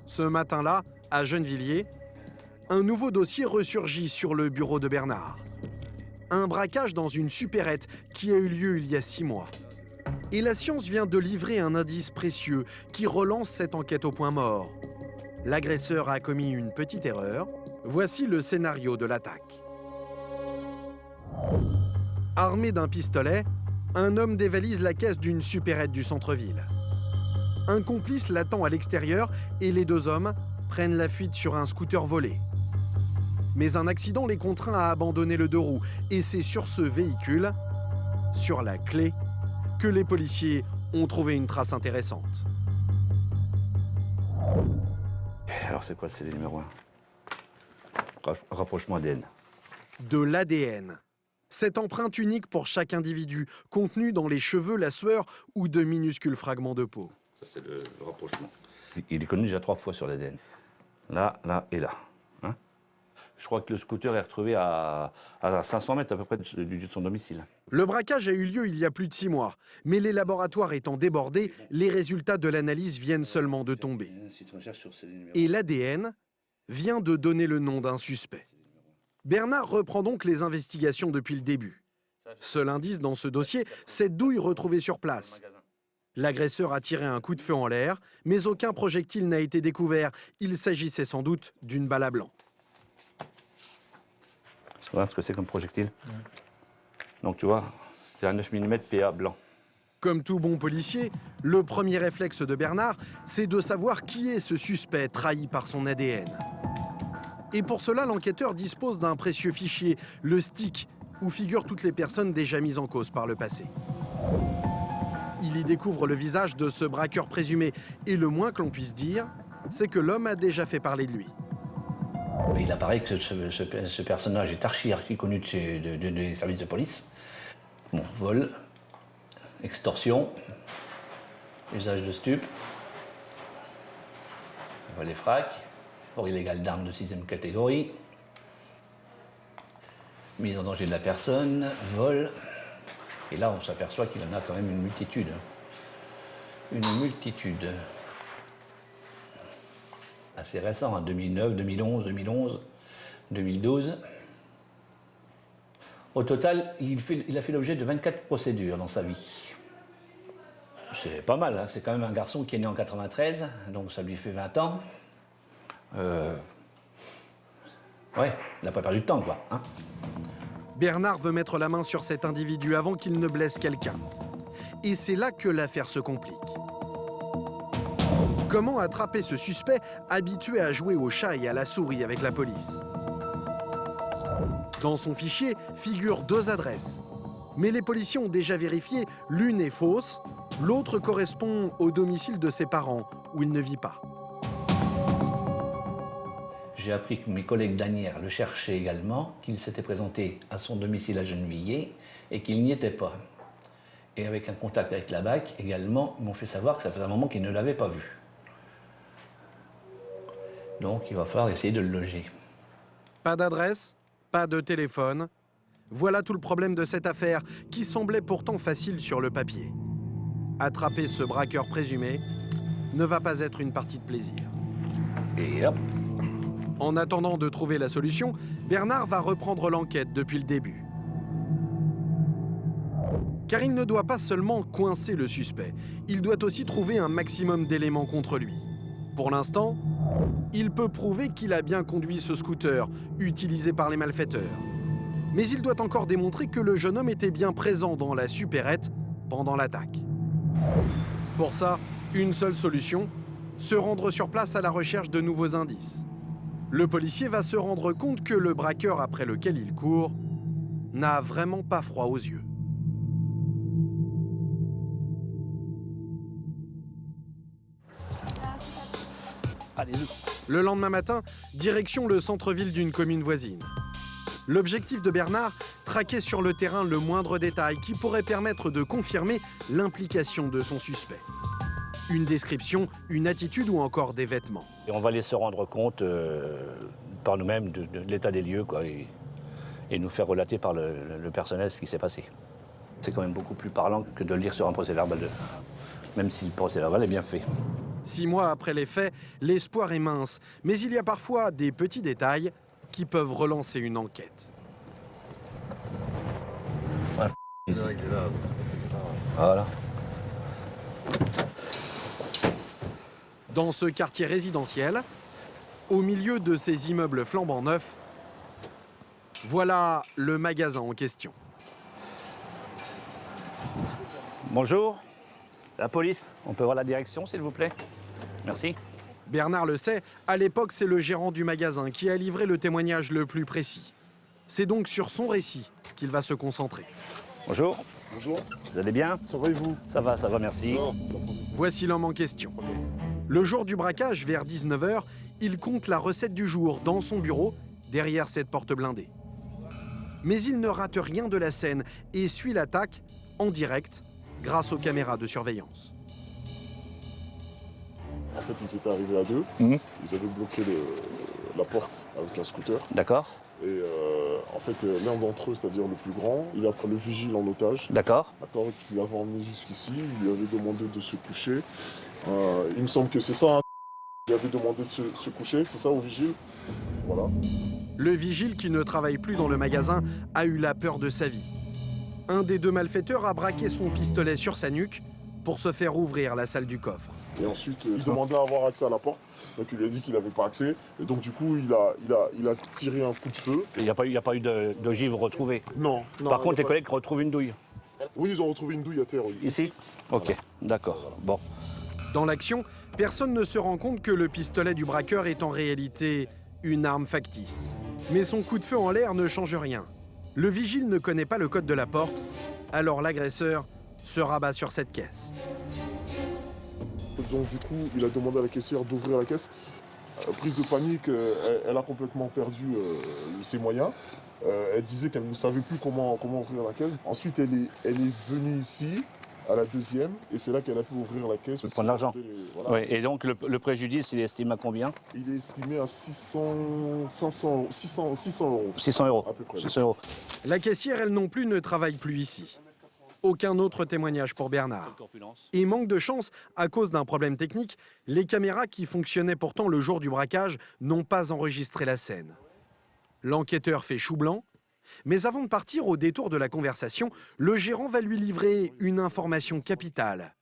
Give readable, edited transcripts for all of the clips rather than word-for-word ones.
Ce matin-là, à Gennevilliers, un nouveau dossier ressurgit sur le bureau de Bernard. Un braquage dans une supérette qui a eu lieu il y a 6 mois. Et la science vient de livrer un indice précieux qui relance cette enquête au point mort. L'agresseur a commis une petite erreur. Voici le scénario de l'attaque. Armé d'un pistolet, un homme dévalise la caisse d'une supérette du centre-ville. Un complice l'attend à l'extérieur et les 2 hommes prennent la fuite sur un scooter volé. Mais un accident les contraint à abandonner le 2 roues et c'est sur ce véhicule, sur la clé, que les policiers ont trouvé une trace intéressante. Alors c'est quoi le CD numéro 1? Rapprochement ADN. De l'ADN. Cette empreinte unique pour chaque individu, contenue dans les cheveux, la sueur ou de minuscules fragments de peau. Ça c'est le rapprochement. Il est connu déjà 3 fois sur l'ADN. Là, là et là. Hein, je crois que le scooter est retrouvé à 500 mètres à peu près de son domicile. Le braquage a eu lieu il y a plus de 6 mois, mais les laboratoires étant débordés, les résultats de l'analyse viennent seulement de tomber. Et l'ADN vient de donner le nom d'un suspect. Bernard reprend donc les investigations depuis le début. Seul indice dans ce dossier, cette douille retrouvée sur place. L'agresseur a tiré un coup de feu en l'air, mais aucun projectile n'a été découvert. Il s'agissait sans doute d'une balle à blanc. Voilà ce que c'est comme projectile. Donc tu vois, c'était un 9 mm PA blanc. Comme tout bon policier, le premier réflexe de Bernard, c'est de savoir qui est ce suspect trahi par son ADN. Et pour cela, l'enquêteur dispose d'un précieux fichier, le STIC, où figurent toutes les personnes déjà mises en cause par le passé. Il y découvre le visage de ce braqueur présumé, et le moins que l'on puisse dire, c'est que l'homme a déjà fait parler de lui. Mais il apparaît que ce personnage est archi connu des services de police. Bon, vol, extorsion, usage de stupes, vol et frac, port illégal d'armes de 6e catégorie, mise en danger de la personne, vol. Et là, on s'aperçoit qu'il en a quand même une multitude. Une multitude. Assez récent, hein, 2009, 2011, 2012. Au total, il a fait l'objet de 24 procédures dans sa vie. C'est pas mal, hein. C'est quand même un garçon qui est né en 93, donc ça lui fait 20 ans. Ouais, il n'a pas perdu de temps, quoi. Hein. Bernard veut mettre la main sur cet individu avant qu'il ne blesse quelqu'un. Et c'est là que l'affaire se complique. Comment attraper ce suspect habitué à jouer au chat et à la souris avec la police? Dans son fichier figurent 2 adresses. Mais les policiers ont déjà vérifié, l'une est fausse, l'autre correspond au domicile de ses parents, où il ne vit pas. J'ai appris que mes collègues d'Anières le cherchaient également, qu'il s'était présenté à son domicile à Gennevilliers et qu'il n'y était pas. Et avec un contact avec la BAC également, ils m'ont fait savoir que ça faisait un moment qu'ils ne l'avaient pas vu. Donc il va falloir essayer de le loger. Pas d'adresse, pas de téléphone. Voilà tout le problème de cette affaire, qui semblait pourtant facile sur le papier. Attraper ce braqueur présumé ne va pas être une partie de plaisir. Et hop. En attendant de trouver la solution, Bernard va reprendre l'enquête depuis le début. Car il ne doit pas seulement coincer le suspect, il doit aussi trouver un maximum d'éléments contre lui. Pour l'instant, il peut prouver qu'il a bien conduit ce scooter, utilisé par les malfaiteurs. Mais il doit encore démontrer que le jeune homme était bien présent dans la supérette pendant l'attaque. Pour ça, une seule solution, se rendre sur place à la recherche de nouveaux indices. Le policier va se rendre compte que le braqueur après lequel il court n'a vraiment pas froid aux yeux. Le lendemain matin, direction le centre-ville d'une commune voisine. L'objectif de Bernard, traquer sur le terrain le moindre détail qui pourrait permettre de confirmer l'implication de son suspect. Une description, une attitude ou encore des vêtements. Et on va aller se rendre compte par nous-mêmes de l'état des lieux, quoi, et nous faire relater par le personnel ce qui s'est passé. C'est quand même beaucoup plus parlant que de le lire sur un procès-verbal, même si le procès-verbal est bien fait. 6 mois après les faits, l'espoir est mince, mais il y a parfois des petits détails qui peuvent relancer une enquête. Ici. Voilà. Dans ce quartier résidentiel, au milieu de ces immeubles flambant neufs, voilà le magasin en question. Bonjour, la police. On peut voir la direction, s'il vous plaît? Merci. Bernard le sait, à l'époque, c'est le gérant du magasin qui a livré le témoignage le plus précis. C'est donc sur son récit qu'il va se concentrer. Bonjour, Bonjour, vous allez bien? ça va et vous? Ça va, merci. Voici l'homme en question. Le jour du braquage, vers 19 h, il compte la recette du jour dans son bureau, derrière cette porte blindée. Mais il ne rate rien de la scène et suit l'attaque en direct grâce aux caméras de surveillance. En fait, ils étaient arrivés à deux. Ils avaient bloqué la porte avec un scooter. D'accord, Et en fait, l'un d'entre eux, c'est-à-dire le plus grand, il a pris le vigile en otage. d'accord. D'accord, il l'avait emmené jusqu'ici, il lui avait demandé de se coucher. Il me semble que c'est ça, hein. Il avait demandé de se coucher, c'est ça au vigile? Voilà. Le vigile, qui ne travaille plus dans le magasin, a eu la peur de sa vie. Un des deux malfaiteurs a braqué son pistolet sur sa nuque pour se faire ouvrir la salle du coffre. Et ensuite, il demandait à avoir accès à la porte. Donc il lui a dit qu'il n'avait pas accès. Et donc du coup, il a tiré un coup de feu. Il n'y a pas eu de givre retrouvé. Non. Par contre, il y tes a pas- collègues retrouvent une douille. Oui, ils ont retrouvé une douille à terre. Oui. Ici? Ok, d'accord. Bon. Dans l'action, personne ne se rend compte que le pistolet du braqueur est en réalité une arme factice. Mais son coup de feu en l'air ne change rien. Le vigile ne connaît pas le code de la porte, alors l'agresseur se rabat sur cette caisse. Donc du coup, il a demandé à la caissière d'ouvrir la caisse. Prise de panique, elle a complètement perdu ses moyens. Elle disait qu'elle ne savait plus comment ouvrir la caisse. Ensuite, elle est venue ici, à la deuxième, et c'est là qu'elle a pu ouvrir la caisse. Prendre l'argent. Voilà. Ouais, et donc, le préjudice, il est estimé à combien? Il est estimé à 600 euros. 600 euros. À peu près. 600 euros. La caissière, elle non plus, ne travaille plus ici. Aucun autre témoignage pour Bernard. Et manque de chance, à cause d'un problème technique, les caméras qui fonctionnaient pourtant le jour du braquage n'ont pas enregistré la scène. L'enquêteur fait chou blanc, mais avant de partir au détour de la conversation, le gérant va lui livrer une information capitale.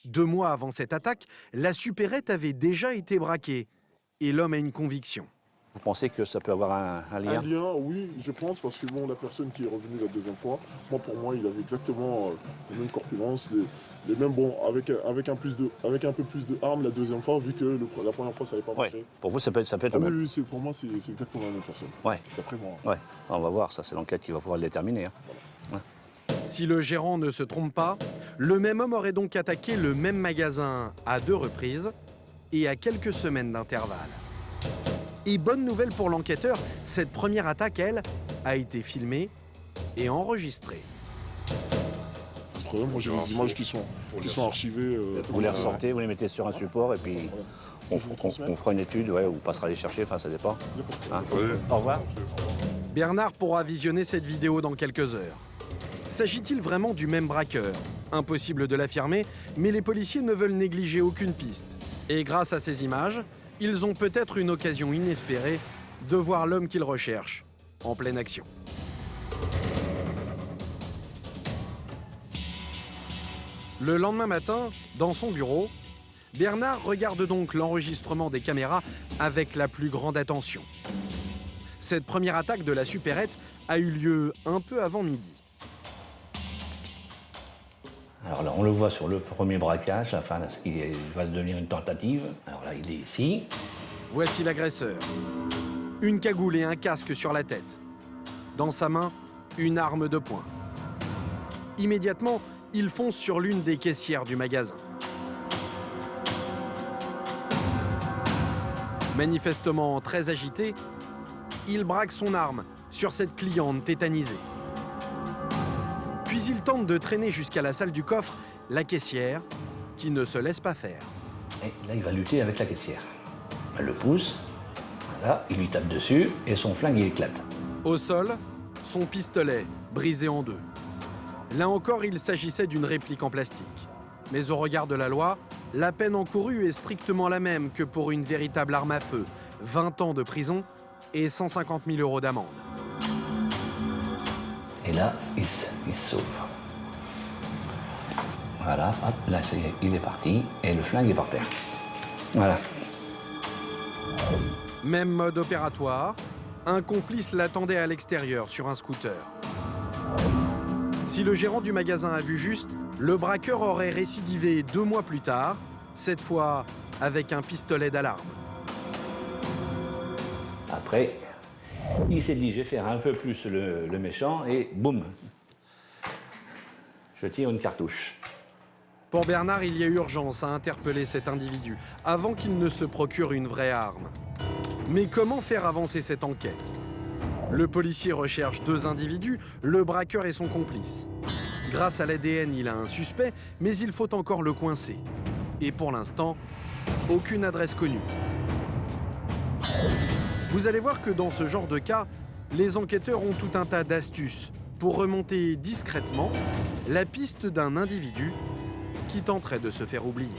2 mois avant cette attaque, la supérette avait déjà été braquée et l'homme a une conviction. Vous pensez que ça peut avoir un lien? Un lien, oui, je pense, parce que bon, la personne qui est revenue la deuxième fois, pour moi, il avait exactement les mêmes corpulences, les mêmes, bon, avec un peu plus de armes la deuxième fois, vu que la première fois, ça n'avait pas Ouais. marché. Pour vous, ça peut être Ah la même. oui, pour moi, c'est exactement la même personne, Ouais. d'après moi. Ouais. On va voir, ça, c'est l'enquête qui va pouvoir le déterminer. Hein. Si le gérant ne se trompe pas, le même homme aurait donc attaqué le même magasin à 2 reprises et à quelques semaines d'intervalle. Et bonne nouvelle pour l'enquêteur, cette première attaque, elle, a été filmée et enregistrée. Le problème, moi, j'ai des images qui sont archivées. Vous les ressortez, vous les mettez sur un support et puis on, Je vous transmets. on fera une étude, ouais, ou on passera les chercher, enfin ça dépend. Hein. Ouais. Au revoir. Bernard pourra visionner cette vidéo dans quelques heures. S'agit-il vraiment du même braqueur? Impossible de l'affirmer, mais les policiers ne veulent négliger aucune piste. Et grâce à ces images, ils ont peut-être une occasion inespérée de voir l'homme qu'ils recherchent en pleine action. Le lendemain matin, dans son bureau, Bernard regarde donc l'enregistrement des caméras avec la plus grande attention. Cette première attaque de la supérette a eu lieu un peu avant midi. Alors là, on le voit sur le premier braquage, enfin, ce qui va devenir une tentative. Alors là, il est ici. Voici l'agresseur. Une cagoule et un casque sur la tête. Dans sa main, une arme de poing. Immédiatement, il fonce sur l'une des caissières du magasin. Manifestement très agité, il braque son arme sur cette cliente tétanisée. Puis il tente de traîner jusqu'à la salle du coffre la caissière, qui ne se laisse pas faire. Et là, il va lutter avec la caissière. Elle le pousse, voilà, il lui tape dessus et son flingue, il éclate. Au sol, son pistolet brisé en 2. Là encore, il s'agissait d'une réplique en plastique. Mais au regard de la loi, La peine encourue est strictement la même que pour une véritable arme à feu, 20 ans de prison et 150 000 € d'amende. Et là, il se sauve. Voilà, hop, là, il est parti et le flingue est par terre. Voilà. Même mode opératoire, un complice l'attendait à l'extérieur sur un scooter. Si le gérant du magasin a vu juste, le braqueur aurait récidivé 2 mois plus tard, cette fois avec un pistolet d'alarme. Après, il s'est dit, je vais faire un peu plus le méchant et boum, je tire une cartouche. Pour Bernard, il y a urgence à interpeller cet individu avant qu'il ne se procure une vraie arme. Mais comment faire avancer cette enquête? Le policier recherche 2 individus, le braqueur et son complice. Grâce à l'ADN, il a un suspect, mais il faut encore le coincer. Et pour l'instant, aucune adresse connue. Vous allez voir que dans ce genre de cas, les enquêteurs ont tout un tas d'astuces pour remonter discrètement la piste d'un individu qui tenterait de se faire oublier.